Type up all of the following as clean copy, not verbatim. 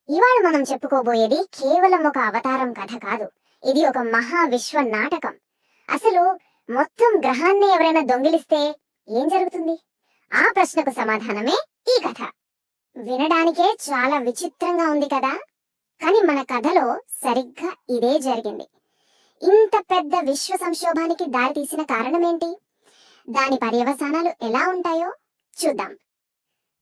ఇవాళ మనం చెప్పుకోబోయేది కేవలం ఒక అవతారం కథ కాదు. ఇది ఒక మహా విశ్వ నాటకం. అసలు మొత్తం గ్రహాన్ని ఎవరైనా దొంగిలిస్తే ఏం జరుగుతుంది? ఆ ప్రశ్నకు సమాధానమే ఈ కథ. వినడానికే చాలా విచిత్రంగా ఉంది కదా, కానీ మన కథలో సరిగ్గా ఇదే జరిగింది. ఇంత పెద్ద విశ్వ సంక్షోభానికి దారితీసిన కారణమేంటి? దాని పర్యవసానాలు ఎలా ఉంటాయో చూద్దాం.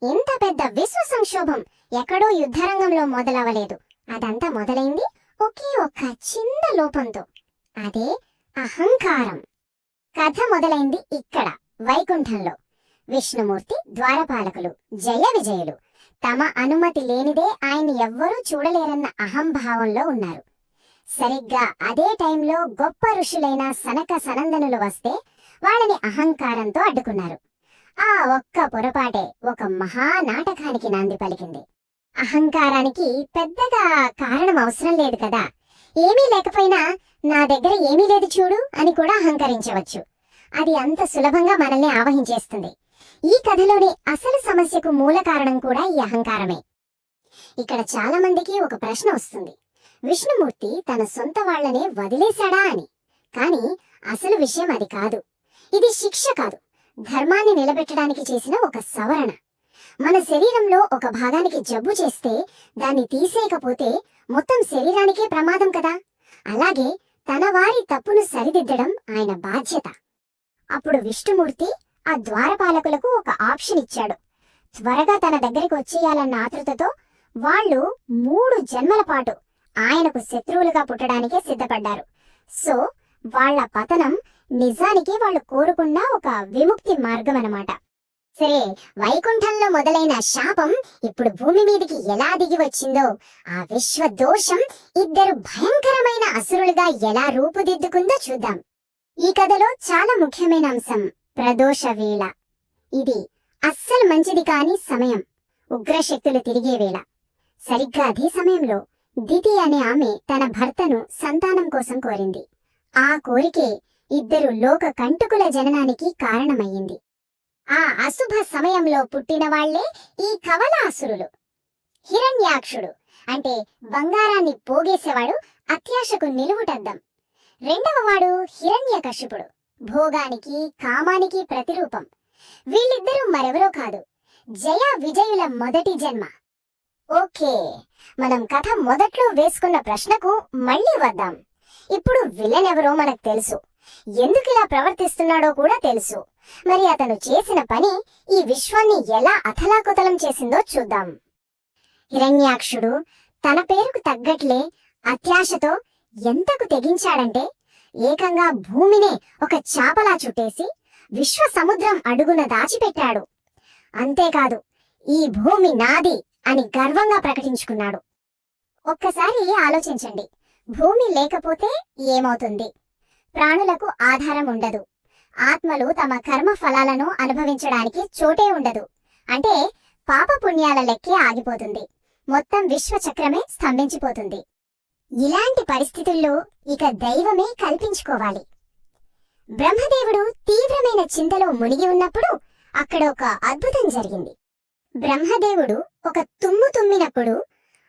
ఇంత పెద్ద విశ్వ సంక్షోభం ఎక్కడో యుద్ధరంగంలో మొదలవలేదు. అదంతా మొదలైంది ఒకే ఒక్క చిన్న లోపంతో. అదే అహంకారం. కథ మొదలైంది ఇక్కడ, వైకుంఠంలో. విష్ణుమూర్తి ద్వారపాలకులు, జయ విజయులు. తమ అనుమతి లేనిదే ఆయన్ని ఎవ్వరూ చూడలేరన్న అహంభావంలో ఉన్నారు. సరిగ్గా అదే టైంలో గొప్ప ఋషులైన సనక సనందనులు వస్తే వాళ్ళని అహంకారంతో అడ్డుకున్నారు. ఆ ఒక్క పొరపాటే ఒక మహానాటకానికి నాంది పలికింది. అహంకారానికి పెద్దగా కారణం అవసరం లేదు కదా. ఏమీ లేకపోయినా నా దగ్గర ఏమీ లేదు చూడు అని కూడా అహంకరించవచ్చు. అది అంత సులభంగా మనల్ని ఆవహించేస్తుంది. ఈ కథలోని అసలు సమస్యకు మూల కారణం కూడా ఈ అహంకారమే. ఇక్కడ చాలా మందికి ఒక ప్రశ్న వస్తుంది, విష్ణుమూర్తి తన సొంత వాళ్లనే వదిలేశాడా అని. కానీ అసలు విషయం అది కాదు. ఇది శిక్ష కాదు, ధర్మాన్ని నిలబెట్టడానికి చేసిన ఒక సవరణ. మన శరీరంలో ఒక భాగానికి జబ్బు చేస్తే దాన్ని తీసేయకపోతే మొత్తం శరీరానికే ప్రమాదం కదా. అలాగే తన వారి తప్పును సరిదిద్దడం ఆయన బాధ్యత. అప్పుడు విష్ణుమూర్తి ఆ ద్వారపాలకులకు ఒక ఆప్షన్ ఇచ్చాడు. త్వరగా తన దగ్గరికి వచ్చేయాలన్న ఆతృతతో వాళ్ళు 3 జన్మల పాటు ఆయనకు శత్రువులుగా పుట్టడానికే సిద్ధపడ్డారు. సో వాళ్ళ పతనం నిజానికి వాళ్ళు కోరుకున్న ఒక విముక్తి మార్గం అన్నమాట. సరే, వైకుంఠంలో మొదలైన శాపం ఇప్పుడు భూమి మీదికి ఎలా దిగి వచ్చిందో, ఆ విశ్వ దోషం ఇద్దరు భయంకరమైన అసురులుగా ఎలా రూపుదిద్దుకుందో చూద్దాం. ఈ కథలో చాలా ముఖ్యమైన అంశం ప్రదోష వేళ. ఇది అస్సలు మంచిది కాని సమయం, ఉగ్రశక్తులు తిరిగే వేళ. సరిగ్గా అదే సమయంలో దితి అనే ఆమె తన భర్తను సంతానం కోసం కోరింది. ఆ కోరికే ఇద్దరు లోక కంటకుల జననానికి కారణమయ్యింది. ఆ అశుభ సమయంలో పుట్టిన వాళ్లే ఈ కవలాసురులు. హిరణ్యాక్షుడు అంటే బంగారాన్ని పోగేసేవాడు, అత్యాశకు నిలువుటద్దం. రెండవవాడు హిరణ్యకశిపుడు, భోగానికి కామానికి ప్రతిరూపం. వీళ్ళిద్దరూ మరెవరో కాదు, జయ విజయుల మొదటి జన్మ. ఓకే, మనం కథ మొదట్లో వేసుకున్న ప్రశ్నకు మళ్ళీ వద్దాం. ఇప్పుడు విలన్ ఎవరో మనకు తెలుసు, ఎందుకు ఇలా ప్రవర్తిస్తున్నాడో కూడా తెలుసు. మరి అతను చేసిన పని ఈ విశ్వాన్ని ఎలా అథలాకుతలం చేసిందో చూద్దాం. హిరణ్యాక్షుడు తన పేరుకు తగ్గట్లే అత్యాశతో ఎంతకు తెగించాడంటే ఏకంగా భూమినే ఒక చాపలా చుట్టేసి విశ్వ సముద్రం అడుగున దాచిపెట్టాడు. అంతేకాదు, ఈ భూమి నాది అని గర్వంగా ప్రకటించుకున్నాడు. ఒక్కసారి ఆలోచించండి, భూమి లేకపోతే ఏమవుతుంది? ప్రాణులకు ఆధారం ఉండదు, ఆత్మలు తమ కర్మ ఫలాలను అనుభవించడానికి చోటే ఉండదు. అంటే పాపపుణ్యాల లెక్కే ఆగిపోతుంది, మొత్తం విశ్వచక్రమే స్తంభించిపోతుంది. ఇలాంటి పరిస్థితుల్లో ఇక దైవమే కల్పించుకోవాలి. బ్రహ్మదేవుడు తీవ్రమైన చింతలో మునిగి ఉన్నప్పుడు అక్కడ ఒక అద్భుతం జరిగింది. బ్రహ్మదేవుడు ఒక తుమ్ము తుమ్మినప్పుడు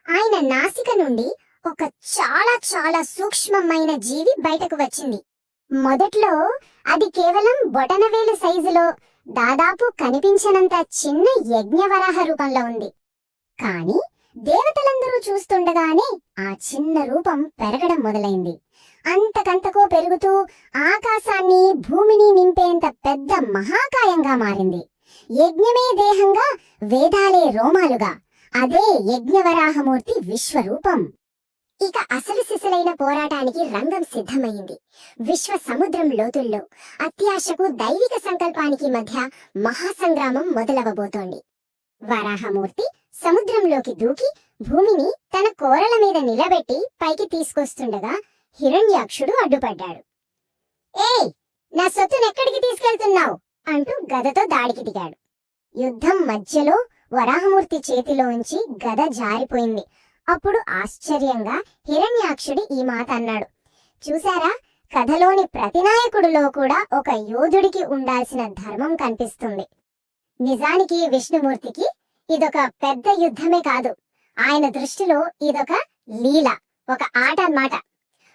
ఆయన నాసిక నుండి ఒక చాలా చాలా సూక్ష్మమైన జీవి బయటకు వచ్చింది. మొదట్లో అది కేవలం బొటనవేలు సైజులో దాదాపు కనిపించనంత చిన్న యజ్ఞవరాహ రూపంలో ఉంది. కాని దేవతలందరూ చూస్తుండగానే ఆ చిన్న రూపం పెరగడం మొదలైంది. అంతకంతకో పెరుగుతూ ఆకాశాన్ని భూమిని నింపేంత పెద్ద మహాకాయంగా మారింది. యజ్ఞమే దేహంగా, వేదాలే రోమాలుగా. అదే యజ్ఞవరాహమూర్తి విశ్వరూపం. ఇక అసలు సిసలైన పోరాటానికి రంగం సిద్ధమైంది. విశ్వ సముద్రం లోతుల్లో అత్యాశకు దైవిక సంకల్పానికి మధ్య మహాసంగ్రామం మొదలవబోతోంది. వరాహమూర్తి సముద్రంలోకి దూకి భూమిని తన కోరల మీద నిలబెట్టి పైకి తీసుకొస్తుండగా హిరణ్యాక్షుడు అడ్డుపడ్డాడు. ఏయ్, నా సొత్తునెక్కడికి తీసుకెళ్తున్నావు అంటూ గదతో దాడికి దిగాడు. యుద్ధం మధ్యలో వరాహమూర్తి చేతిలోంచి గద జారిపోయింది. అప్పుడు ఆశ్చర్యంగా హిరణ్యాక్షుడి ఈ మాట అన్నాడు, చూసారా, కథలోని ప్రతినాయకుడిలో కూడా ఒక యోధుడికి ఉండాల్సిన ధర్మం కనిపిస్తుంది. నిజానికి విష్ణుమూర్తికి ఇదొక పెద్ద యుద్ధమే కాదు, ఆయన దృష్టిలో ఇదొక లీల, ఒక ఆట అన్నమాట.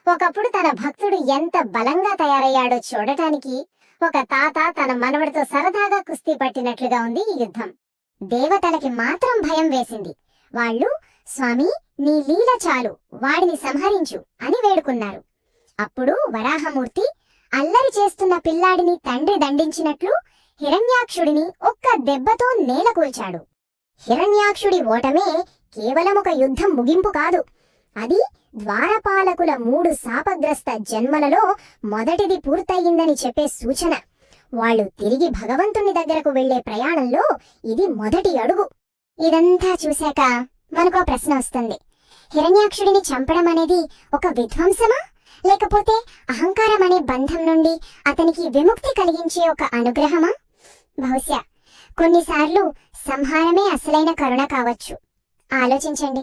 ఒకప్పుడు తన భక్తుడు ఎంత బలంగా తయారయ్యాడో చూడటానికి ఒక తాత తన మనవడితో సరదాగా కుస్తీ పట్టినట్లుగా ఉంది ఈ యుద్ధం. దేవతలకి మాత్రం భయం వేసింది. వాళ్ళు, స్వామి, నీ లీల చాలు, వాడిని సంహరించు అని వేడుకున్నారు. అప్పుడు వరాహమూర్తి అల్లరి చేస్తున్న పిల్లాడిని తండ్రి దండించినట్లు హిరణ్యాక్షుడిని ఒక్క దెబ్బతో నేలకూల్చాడు. హిరణ్యాక్షుడి ఓటమే కేవలం ఒక యుద్ధం ముగింపు కాదు, అది ద్వారపాలకుల 3 శాపగ్రస్త జన్మలలో మొదటిది పూర్తయిందని చెప్పే సూచన. వాళ్ళు తిరిగి భగవంతుని దగ్గరకు వెళ్లే ప్రయాణంలో ఇది మొదటి అడుగు. ఇదంతా చూశాక మనకో ప్రశ్న వస్తుంది. హిరణ్యాక్షుడిని చంపడం అనేది ఒక విధ్వంసమా, లేకపోతే అహంకారం అనే బంధం నుండి అతనికి విముక్తి కలిగించే ఒక అనుగ్రహమా? బహుశా కొన్నిసార్లు సంహారమే అసలైన కరుణ కావచ్చు. ఆలోచించండి.